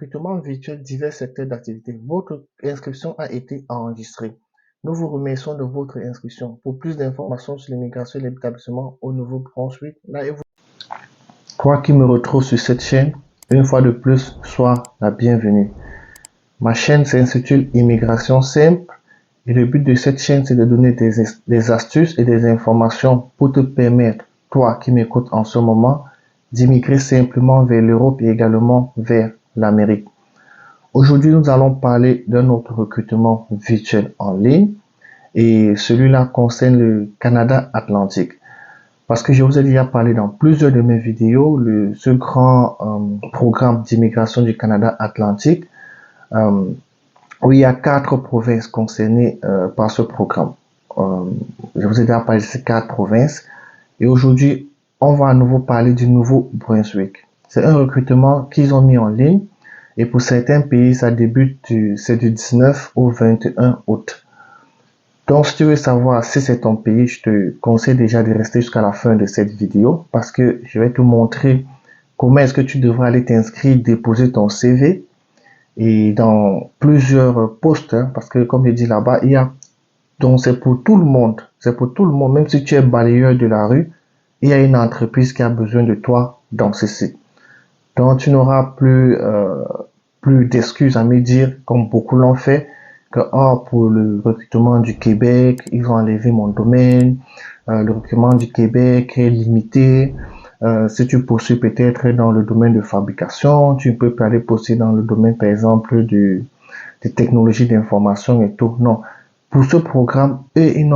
Recrutement virtuel divers secteurs d'activité. Votre inscription a été enregistrée. Nous vous remercions de votre inscription. Pour plus d'informations sur l'immigration et l'établissement au Nouveau-Brunswick, là et vous. Toi qui me retrouves sur cette chaîne, une fois de plus, sois la bienvenue. Ma chaîne s'intitule Immigration simple et le but de cette chaîne, c'est de donner des astuces et des informations pour te permettre, toi qui m'écoutes en ce moment, d'immigrer simplement vers l'Europe et également vers l'Amérique. Aujourd'hui, nous allons parler d'un autre recrutement virtuel en ligne et celui-là concerne le Canada Atlantique. Parce que je vous ai déjà parlé dans plusieurs de mes vidéos, ce grand programme d'immigration du Canada Atlantique, euh, où il y a 4 provinces concernées par ce programme. Je vous ai déjà parlé de ces 4 provinces et aujourd'hui, on va à nouveau parler du Nouveau-Brunswick. C'est un recrutement qu'ils ont mis en ligne et pour certains pays, ça débute c'est du 19 au 21 août. Donc, si tu veux savoir si c'est ton pays, je te conseille déjà de rester jusqu'à la fin de cette vidéo parce que je vais te montrer comment est-ce que tu devras aller t'inscrire, déposer ton CV et dans plusieurs postes, hein, parce que comme je dis là-bas, donc c'est pour tout le monde, c'est pour tout le monde, même si tu es balayeur de la rue, il y a une entreprise qui a besoin de toi dans ce site. Donc tu n'auras plus d'excuses à me dire, comme beaucoup l'ont fait, que pour le recrutement du Québec, ils ont enlevé mon domaine, le recrutement du Québec est limité. Si tu poursuis peut-être dans le domaine de fabrication, tu peux aller poster dans le domaine, par exemple, des technologies d'information et tout. Non. Pour ce programme, eux, il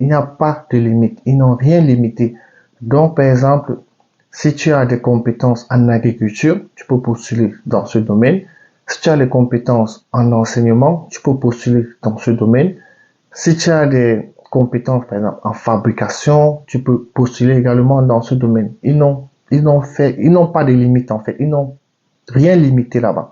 n'y a pas de limite. Ils n'ont rien limité. Donc, par exemple, si tu as des compétences en agriculture, tu peux postuler dans ce domaine. Si tu as des compétences en enseignement, tu peux postuler dans ce domaine. Si tu as des compétences, par exemple, en fabrication, tu peux postuler également dans ce domaine. Ils n'ont pas de limite, en fait. Ils n'ont rien limité là-bas.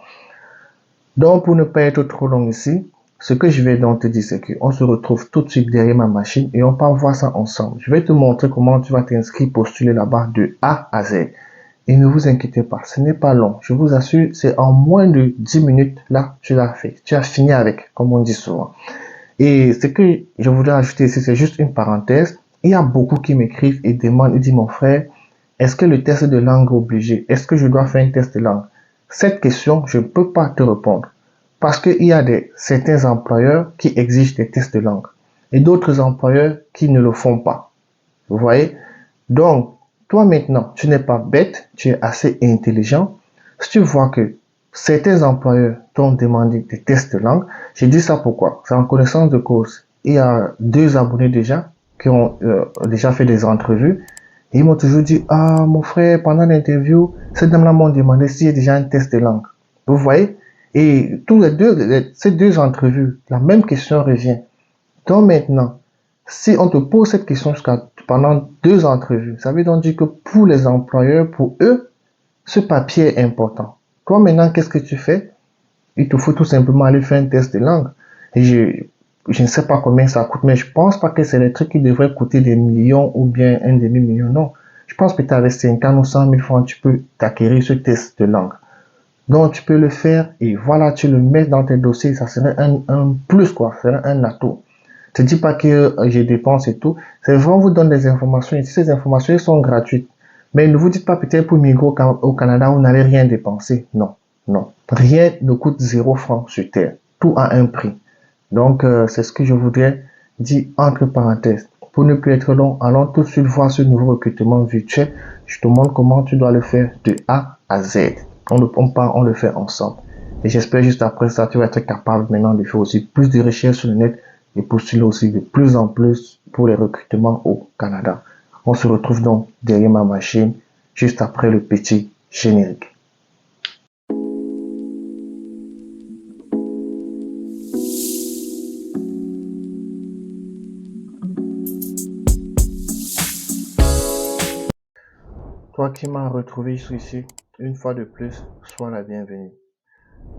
Donc, pour ne pas être trop long ici, ce que je vais donc te dire, c'est qu'on se retrouve tout de suite derrière ma machine et on va voir ça ensemble. Je vais te montrer comment tu vas t'inscrire, postuler là-bas de A à Z. Et ne vous inquiétez pas, ce n'est pas long. Je vous assure, c'est en moins de 10 minutes, là, tu l'as fait. Tu as fini avec, comme on dit souvent. Et ce que je voudrais ajouter ici, c'est juste une parenthèse. Il y a beaucoup qui m'écrivent et demandent, ils disent, mon frère, est-ce que le test de langue est obligé? Est-ce que je dois faire un test de langue? Cette question, je ne peux pas te répondre. Parce qu'il y a certains employeurs qui exigent des tests de langue et d'autres employeurs qui ne le font pas. Vous voyez? Donc, toi maintenant, tu n'es pas bête, tu es assez intelligent. Si tu vois que certains employeurs t'ont demandé des tests de langue, j'ai dit ça pourquoi? C'est en connaissance de cause. Il y a 2 abonnés déjà qui ont déjà fait des entrevues et ils m'ont toujours dit, ah, mon frère, pendant l'interview, ces dames-là m'ont demandé s'il y a déjà un test de langue. Vous voyez? Et ces 2 entrevues, la même question revient. Donc maintenant, si on te pose cette question pendant 2 entrevues, ça veut donc dire que pour les employeurs, pour eux, ce papier est important. Toi maintenant, qu'est-ce que tu fais? Il te faut tout simplement aller faire un test de langue. Et je ne sais pas combien ça coûte, mais je pense pas que c'est des trucs qui devraient coûter des millions ou bien un demi-million. Non. Je pense que tu avec 50 ou 100 000 francs, tu peux t'acquérir ce test de langue. Donc, tu peux le faire et voilà, tu le mets dans tes dossiers. Ça serait un plus, quoi. Ça serait un atout. Ne te dis pas que je dépense et tout. C'est vraiment, on vous donne des informations et ces informations, elles sont gratuites. Mais ne vous dites pas peut-être pour migrer au Canada, vous n'allez rien dépenser. Non, non. Rien ne coûte 0 franc sur terre. Tout a un prix. Donc, c'est ce que je voudrais dire entre parenthèses. Pour ne plus être long, allons tout de suite voir ce nouveau recrutement virtuel. Je te montre comment tu dois le faire de A à Z. On le fait ensemble. Et j'espère juste après ça, tu vas être capable maintenant de faire aussi plus de recherches sur le net et postuler aussi de plus en plus pour les recrutements au Canada. On se retrouve donc derrière ma machine juste après le petit générique. Toi qui m'as retrouvé ici, une fois de plus, sois la bienvenue.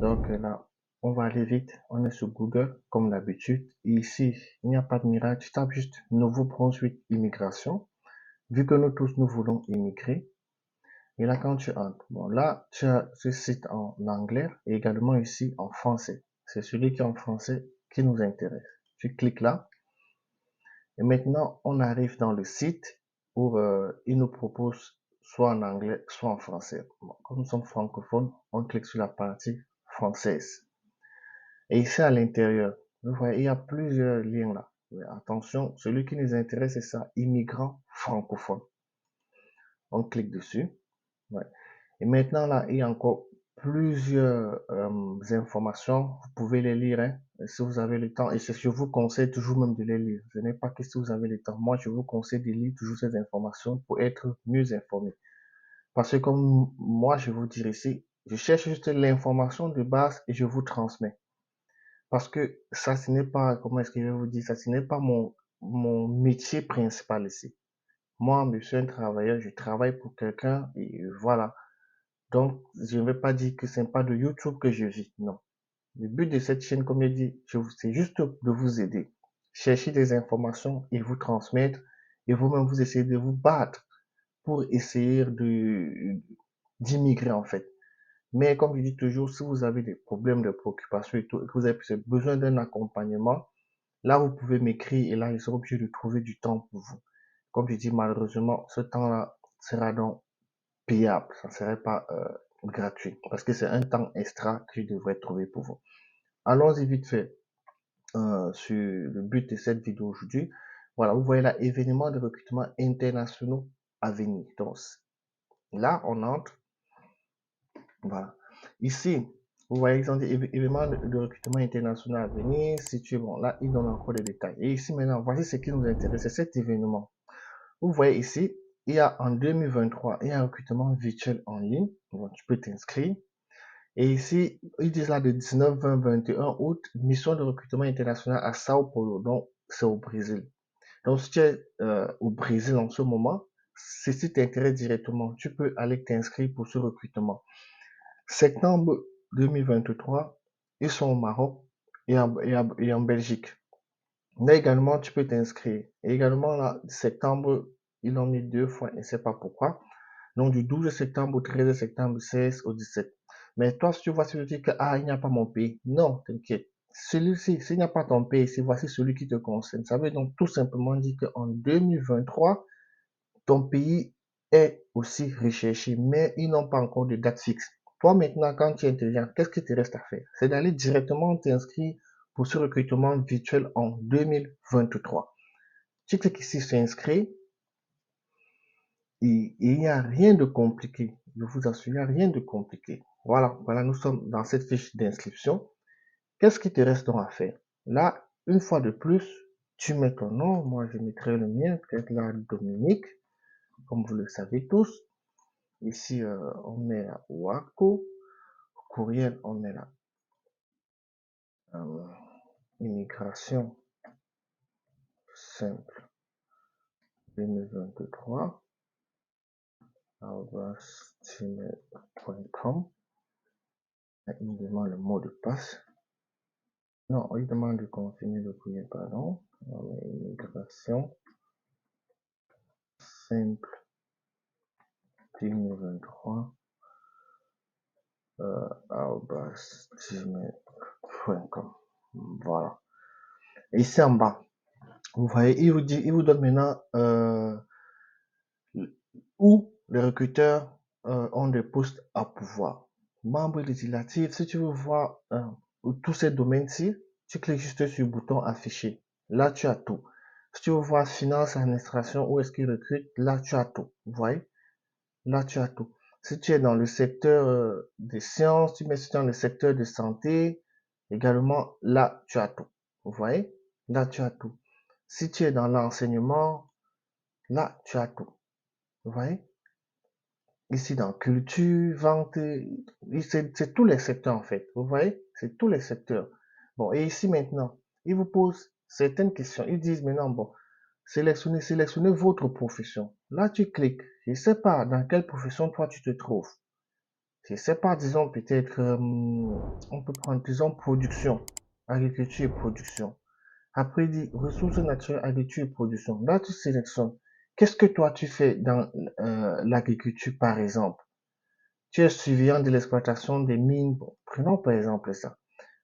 Donc là, on va aller vite. On est sur Google, comme d'habitude. Et ici, il n'y a pas de miracle. Tu tapes juste Nouveau-Brunswick Immigration. Vu que nous tous, nous voulons immigrer, Et là, quand tu entres, bon, là, tu as ce site en anglais et également ici en français. C'est celui qui est en français qui nous intéresse. Tu cliques là. Et maintenant, on arrive dans le site où il nous propose soit en anglais, soit en français. Bon, comme nous sommes francophones, on clique sur la partie française. Et ici à l'intérieur, vous voyez, il y a plusieurs liens là. Mais attention, celui qui nous intéresse, c'est ça, immigrants francophones. On clique dessus. Ouais. Et maintenant là, il y a encore plusieurs informations. Vous pouvez les lire hein, si vous avez le temps. Et je vous conseille toujours même de les lire. Ce n'est pas que si vous avez le temps. Moi, je vous conseille de lire toujours ces informations pour être mieux informé. Parce que comme moi, je vous dirais ici, je cherche juste l'information de base et je vous transmets. Parce que ça, ce n'est pas, comment est-ce que je vais vous dire ça, ce n'est pas mon métier principal ici. Moi, je suis un travailleur, je travaille pour quelqu'un et voilà. Donc, je ne vais pas dire que ce n'est pas de YouTube que je vis. Non. Le but de cette chaîne, comme je dis, c'est juste de vous aider. Chercher des informations et vous transmettre et vous-même vous essayez de vous battre pour essayer d'immigrer en fait. Mais comme je dis toujours, si vous avez des problèmes de préoccupation et tout, et que vous avez besoin d'un accompagnement, là, vous pouvez m'écrire et là, je serai obligé de trouver du temps pour vous. Comme je dis, malheureusement, ce temps-là sera donc payable. Ça ne serait pas gratuit parce que c'est un temps extra que je devrais trouver pour vous. Allons-y vite fait sur le but de cette vidéo aujourd'hui. Voilà, vous voyez là, événements de recrutement internationaux à venir. Donc, là, on entre. Voilà. Ici, vous voyez, ils ont dit événements de recrutement international à venir. Situé, bon, là, ils donnent encore des détails. Et ici, maintenant, voici ce qui nous intéresse, c'est cet événement. Vous voyez ici, il y a en 2023, il y a un recrutement virtuel en ligne. Donc, tu peux t'inscrire. Et ici, ils disent là de 19, 20, 21 août, mission de recrutement international à Sao Paulo. Donc, c'est au Brésil. Donc, si tu es au Brésil en ce moment, si tu t'intéresses directement, tu peux aller t'inscrire pour ce recrutement. Septembre 2023, ils sont au Maroc et en Belgique. Là également, tu peux t'inscrire. Et également, là, septembre, ils l'ont mis 2 fois, je ne sais pas pourquoi. Donc, du 12 septembre au 13 septembre, 16 au 17. Mais toi, si tu vois, si tu dis que, ah, il n'y a pas mon pays. Non, t'inquiète. Celui-ci, s'il n'y a pas ton pays, c'est voici celui qui te concerne. Ça veut donc tout simplement dire qu'en 2023, ton pays est aussi recherché, mais ils n'ont pas encore de date fixe. Toi, maintenant, quand tu es intelligent, qu'est-ce qu'il te reste à faire? C'est d'aller directement t'inscrire pour ce recrutement virtuel en 2023. Tu cliques ici sur inscrire et il n'y a rien de compliqué. Je vous assure, il n'y a rien de compliqué. Voilà, voilà, nous sommes dans cette fiche d'inscription. Qu'est-ce qui te reste donc à faire? Là, une fois de plus, tu mets ton nom. Moi, je mettrai le mien, peut-être là, Dominique, comme vous le savez tous. Ici, on met la WACO. Courriel, on met la immigration simple 2023 gmail.com. Il me demande le mot de passe. Non, il demande de confirmer le courriel, pardon. Immigration simple 2023 gmail.com. Voilà. Et ici en bas, vous voyez, il vous donne maintenant où les recruteurs ont des postes à pouvoir. Membre législatif, si tu veux voir tous ces domaines-ci, tu cliques juste sur le bouton afficher. Là, tu as tout. Si tu veux voir finance, administration, où est-ce qu'ils recrutent, là, tu as tout. Vous voyez? Là, tu as tout. Si tu es dans le secteur des sciences, tu mets dans le secteur de santé, également, là, tu as tout. Vous voyez? Là, tu as tout. Si tu es dans l'enseignement, là, tu as tout. Vous voyez? Ici, dans culture, vente, c'est tous les secteurs en fait. Vous voyez? C'est tous les secteurs. Bon, et ici maintenant, ils vous posent certaines questions. Ils disent maintenant, bon, sélectionnez votre profession. Là, tu cliques. Je ne sais pas dans quelle profession toi tu te trouves. Je ne sais pas, disons peut-être, on peut prendre, disons, production, agriculture et production. Après, il dit ressources naturelles, agriculture et production. Là, tu sélectionnes. Qu'est-ce que toi tu fais dans l'agriculture, par exemple? Tu es surveillant de l'exploitation des mines. Bon, prenons par exemple ça.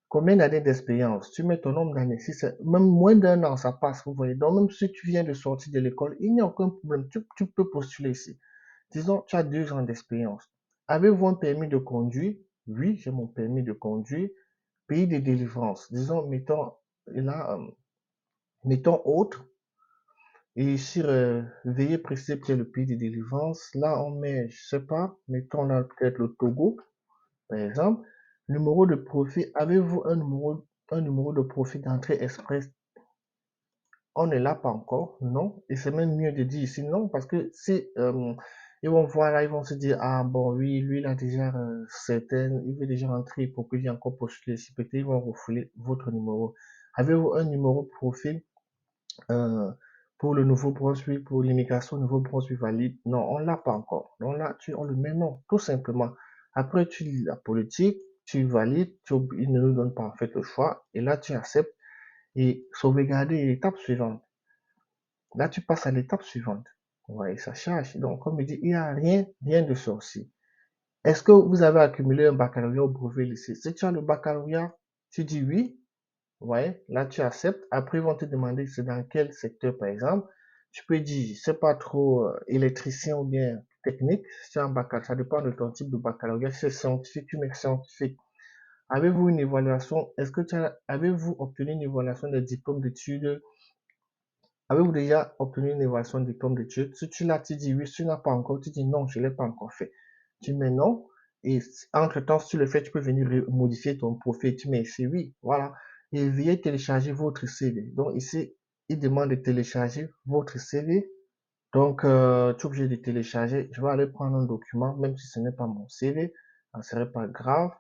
Combien d'années d'expérience? Tu mets ton nombre d'années. Si c'est même moins d'un an, ça passe, vous voyez. Donc, même si tu viens de sortir de l'école, il n'y a aucun problème. Tu peux postuler ici. Disons, tu as 2 ans d'expérience. Avez-vous un permis de conduire? Oui, j'ai mon permis de conduire. Pays de délivrance. Disons, là, mettons autre. Et ici, veuillez préciser que le pays de délivrance. Là, on met, je sais pas, mettons là peut-être le Togo, par exemple. Numéro de profil. Avez-vous un numéro de profil d'entrée express? On ne l'a pas encore, non. Et c'est même mieux de dire ici non, parce que si ils vont voir là, ils vont se dire, ah bon, oui, lui, il a déjà certaines, il veut déjà rentrer pour que j'ai encore postulé ici. Peut-être ils vont refouler votre numéro. Avez-vous un numéro de profil euh, pour le Nouveau-Brunswick, pour l'immigration Nouveau-Brunswick valide? Non, on l'a pas encore. Donc là, on le met non, tout simplement. Après, tu lis la politique, tu valides, il ne nous donne pas en fait le choix, et là, tu acceptes et sauvegarder l'étape suivante. Là, tu passes à l'étape suivante. Ouais, ça charge. Donc, comme je dis, il n'y a rien de sorcier. Est-ce que vous avez accumulé un baccalauréat au brevet lycée? Si tu as le baccalauréat, tu dis oui. Ouais, là, tu acceptes. Après, ils vont te demander c'est dans quel secteur, par exemple. Tu peux dire, c'est pas trop électricien ou bien technique. Si tu as un baccalauréat, ça dépend de ton type de baccalauréat. Si c'est scientifique, tu mets scientifique. Avez-vous une évaluation? Avez-vous obtenu une évaluation des diplômes d'études? Avez-vous déjà obtenu une évaluation de diplôme d'études? Si tu l'as, tu dis oui. Si tu n'as pas encore, tu dis non, je ne l'ai pas encore fait. Tu mets non. Et entre-temps, si tu le fais, tu peux venir modifier ton profil. Tu mets ici oui. Voilà. Et veuillez télécharger votre CV. Donc ici, il demande de télécharger votre CV. Donc, tu es obligé de télécharger. Je vais aller prendre un document, même si ce n'est pas mon CV. Ça ne serait pas grave.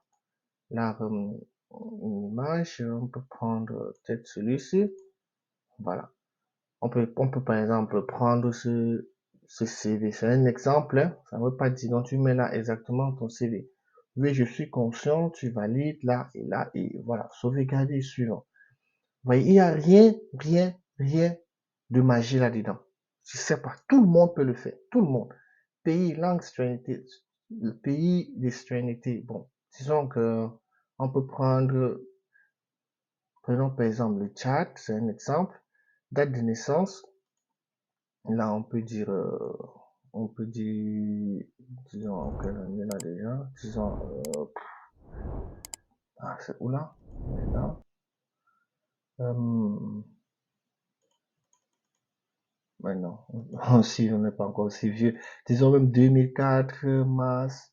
Là, une image, on peut prendre peut-être celui-ci. Voilà. On peut par exemple prendre ce CV. C'est un exemple, hein. Ça ne veut pas dire, donc tu mets là exactement ton CV. Oui, je suis conscient, tu valides là, et voilà, sauvegarder suivant. Vous voyez, il n'y a rien de magie là-dedans. Je sais pas, tout le monde peut le faire, tout le monde. Pays, langue, citoyenneté, le pays des citoyennetés. Bon, disons que on peut prenons par exemple le Tchad, c'est un exemple. Date de naissance, là, on peut dire, disons, quelle année là déjà, disons, c'est où là? Là. Mais non, si on n'est pas encore aussi vieux, disons même 2004, mars,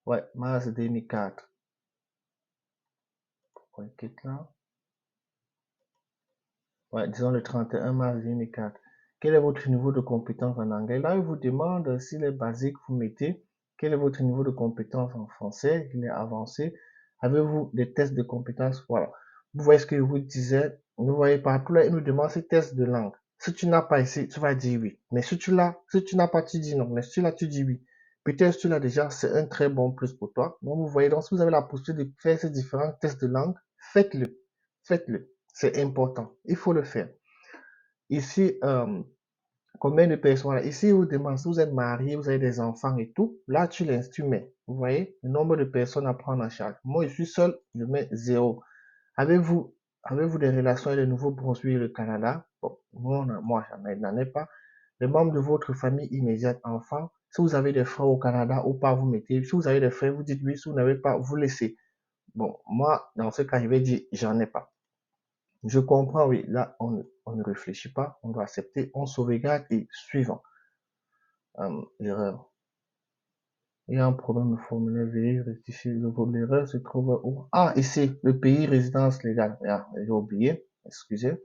ouais, mars 2004. Ouais, quitte là. Ouais, disons le 31 mars 2004. Quel est votre niveau de compétence en anglais? Là, il vous demande s'il est basique, vous mettez. Quel est votre niveau de compétence en français? Il est avancé. Avez-vous des tests de compétences? Voilà. Vous voyez ce que je vous disais. Vous voyez partout là, il nous demande ces tests de langue. Si tu n'as pas ici, tu vas dire oui. Mais si tu n'as pas, tu dis non. Mais si tu l'as, tu dis oui. Peut-être si tu l'as déjà, c'est un très bon plus pour toi. Donc, vous voyez, donc, si vous avez la possibilité de faire ces différents tests de langue, faites-le. Faites-le. C'est important. Il faut le faire. Ici, combien de personnes? Ici, vous demandez si vous êtes marié, vous avez des enfants et tout. Là, tu l'instruments. Vous voyez, le nombre de personnes à prendre en charge. Moi, je suis seul, je mets 0. Avez-vous, avez-vous des relations avec le Nouveau-Brunswick et le Canada? Bon, moi, n'en ai pas. Les membres de votre famille immédiate, enfants. Si vous avez des frères au Canada ou pas, vous mettez. Si vous avez des frères, vous dites oui. Si vous n'avez pas, vous laissez. Bon, moi, dans ce cas, je vais dire, j'en ai pas. Je comprends, oui. Là, on ne réfléchit pas, on doit accepter, on sauvegarde et suivant. Erreur. Il y a un problème de formulaire, veuillez rectifier. L'erreur se trouve où? Ah, ici, le pays résidence légale. Ah, j'ai oublié, excusez.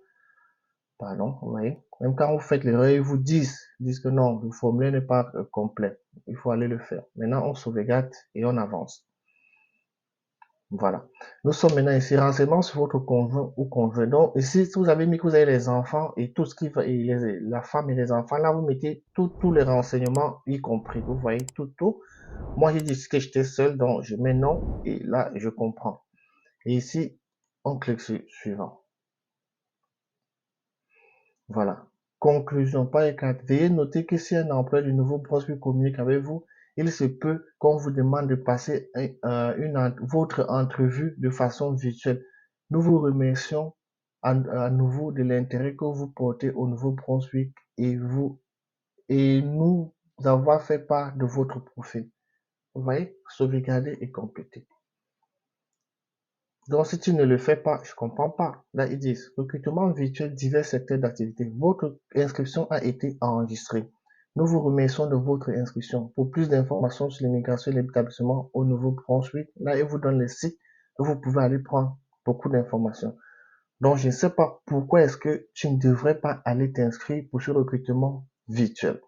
Pardon, vous voyez. Même quand vous faites l'erreur, ils vous disent que non, le formulaire n'est pas complet. Il faut aller le faire. Maintenant, on sauvegarde et on avance. Voilà. Nous sommes maintenant ici, renseignements sur votre conjoint ou conjoint. Donc, ici, si vous avez mis que vous avez les enfants et tout ce qui va, et la femme et les enfants, là, vous mettez tous les renseignements, y compris. Vous voyez, tout. Moi, j'ai dit que j'étais seul, donc je mets non, et là, je comprends. Et ici, on clique sur suivant. Voilà. Conclusion, pas 4. Veuillez noter que si un emploi du Nouveau-Brunswick communique avec vous, il se peut qu'on vous demande de passer votre entrevue de façon virtuelle. Nous vous remercions à nouveau de l'intérêt que vous portez au Nouveau-Brunswick et nous avoir fait part de votre profil. Vous voyez, sauvegarder et compléter. Donc, si tu ne le fais pas, je comprends pas. Là, ils disent recrutement virtuel, divers secteurs d'activité. Votre inscription a été enregistrée. Nous vous remercions de votre inscription. Pour plus d'informations sur l'immigration et l'établissement au Nouveau-Brunswick, là, ils vous donnent le site où vous pouvez aller prendre beaucoup d'informations. Donc, je ne sais pas pourquoi est-ce que tu ne devrais pas aller t'inscrire pour ce recrutement virtuel.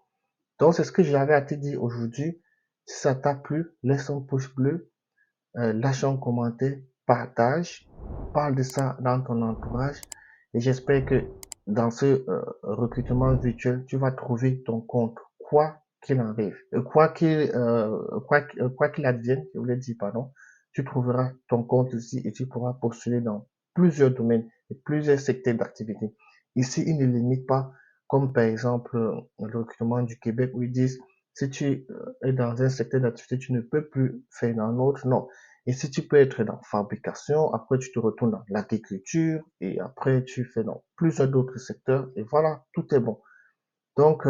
Donc, c'est ce que j'avais à te dire aujourd'hui. Si ça t'a plu, laisse un pouce bleu, lâche un commentaire, partage, parle de ça dans ton entourage et j'espère que dans ce recrutement virtuel, tu vas trouver ton compte, quoi qu'il arrive, quoi qu'il advienne, je voulais dire, pardon, tu trouveras ton compte ici et tu pourras postuler dans plusieurs domaines et plusieurs secteurs d'activité. Ici, ils ne limitent pas, comme par exemple le recrutement du Québec où ils disent si tu es dans un secteur d'activité, tu ne peux plus faire dans l'autre. Non. Et si tu peux être dans fabrication, après tu te retournes dans l'agriculture et après tu fais dans plusieurs d'autres secteurs et voilà, tout est bon. Donc,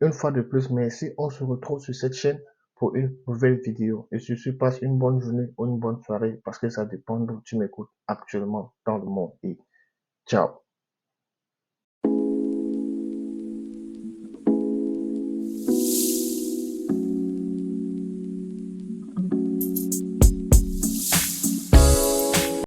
une fois de plus, merci. On se retrouve sur cette chaîne pour une nouvelle vidéo. Et sur ce, passe une bonne journée ou une bonne soirée parce que ça dépend d'où tu m'écoutes actuellement dans le monde. Et ciao.